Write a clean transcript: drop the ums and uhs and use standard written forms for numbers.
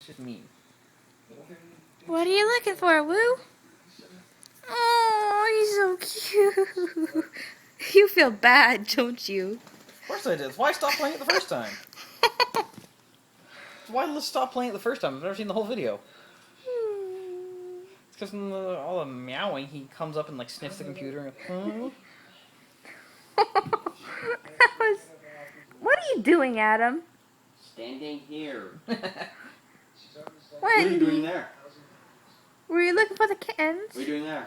just mean. What are you looking for, Woo? Oh, he's so cute. You feel bad, don't you? Of course I did. Why stop playing it the first time? Why let's stop playing it the first time? I've never seen the whole video. It's because in all the meowing, he comes up and like sniffs the computer. And, What are you doing, Adam? Standing here. What What are you doing there? Were you looking for the kittens? What are you doing there?